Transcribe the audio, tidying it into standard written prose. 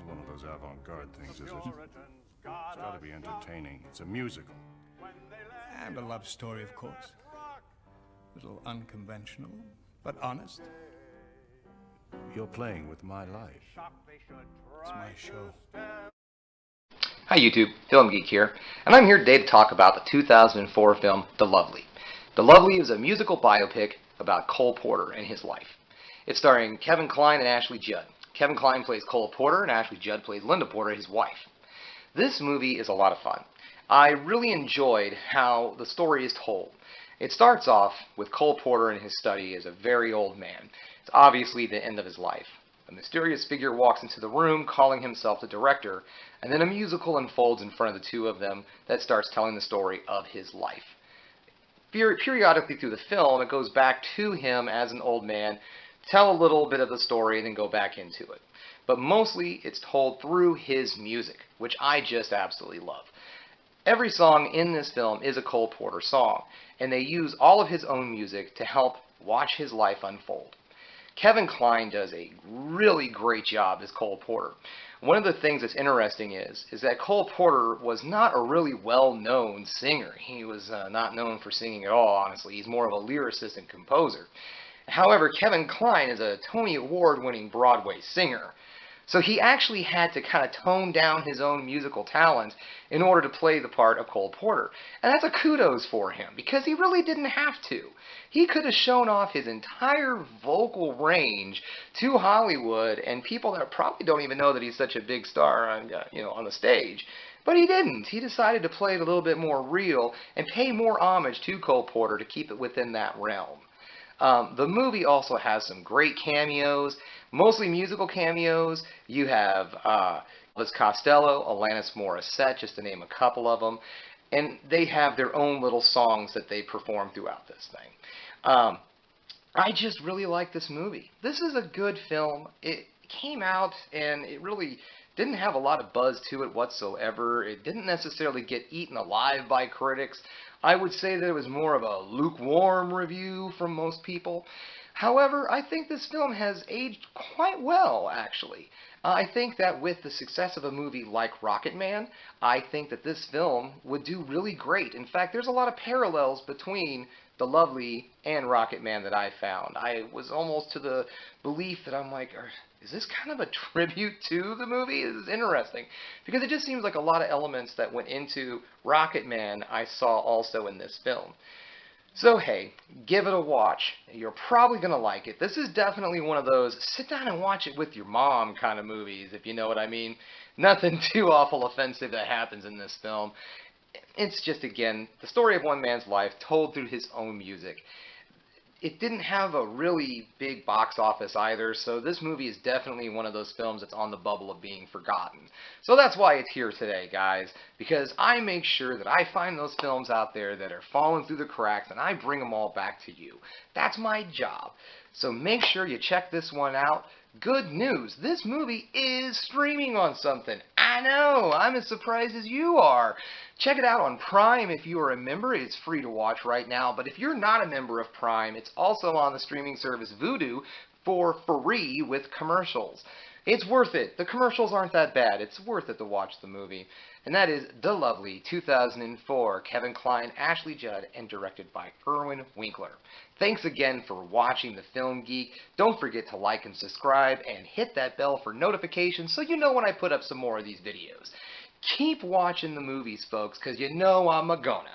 one of those avant-garde things, is it? It's got to be entertaining. It's a musical. And a love story, of course. A little unconventional, but honest. You're playing with my life. It's my show. Hi YouTube, Film Geek here, and I'm here today to talk about the 2004 film The Lovely. The Lovely is a musical biopic about Cole Porter and his life. It's starring Kevin Kline and Ashley Judd. Kevin Kline plays Cole Porter and Ashley Judd plays Linda Porter, his wife. This movie is a lot of fun. I really enjoyed how the story is told. It starts off with Cole Porter in his study as a very old man. It's obviously the end of his life. A mysterious figure walks into the room calling himself the director, and then a musical unfolds in front of the two of them that starts telling the story of his life. Periodically through the film, it goes back to him as an old man, tell a little bit of the story, and then go back into it. But mostly, it's told through his music, which I just absolutely love. Every song in this film is a Cole Porter song, and they use all of his own music to help watch his life unfold. Kevin Kline does a really great job as Cole Porter. One of the things that's interesting is that Cole Porter was not a really well-known singer. He was not known for singing at all, honestly. He's more of a lyricist and composer. However, Kevin Kline is a Tony Award-winning Broadway singer. So he actually had to kind of tone down his own musical talent in order to play the part of Cole Porter. And that's a kudos for him, because he really didn't have to. He could have shown off his entire vocal range to Hollywood and people that probably don't even know that he's such a big star on, on the stage. But he didn't. He decided to play it a little bit more real and pay more homage to Cole Porter to keep it within that realm. The movie also has some great cameos, mostly musical cameos. You have Elvis Costello, Alanis Morissette, just to name a couple of them. And they have their own little songs that they perform throughout this thing. I just really like this movie. This is a good film. It came out and it really didn't have a lot of buzz to it whatsoever. It didn't necessarily get eaten alive by critics. I would say that it was more of a lukewarm review from most people. However, I think this film has aged quite well, actually. I think that with the success of a movie like Rocketman, I think that this film would do really great. In fact, there's a lot of parallels between The Lovely and Rocketman that I found. I was almost to the belief that I'm like, is this kind of a tribute to the movie? This is interesting, because it just seems like a lot of elements that went into Rocketman I saw also in this film. So hey, give it a watch. You're probably going to like it. This is definitely one of those sit down and watch it with your mom kind of movies, if you know what I mean. Nothing too awful offensive that happens in this film. It's just, again, the story of one man's life told through his own music. It didn't have a really big box office either, so this movie is definitely one of those films that's on the bubble of being forgotten. So that's why it's here today, guys, because I make sure that I find those films out there that are falling through the cracks and I bring them all back to you. That's my job. So make sure you check this one out. Good news, this movie is streaming on something. I know, I'm as surprised as you are. Check it out on Prime if you are a member. It's free to watch right now. But if you're not a member of Prime, it's also on the streaming service Vudu for free with commercials. It's worth it. The commercials aren't that bad. It's worth it to watch the movie. And that is The Lovely, 2004, Kevin Kline, Ashley Judd, and directed by Irwin Winkler. Thanks again for watching The Film Geek. Don't forget to like and subscribe, and hit that bell for notifications so you know when I put up some more of these videos. Keep watching the movies, folks, because you know I'm a gonna.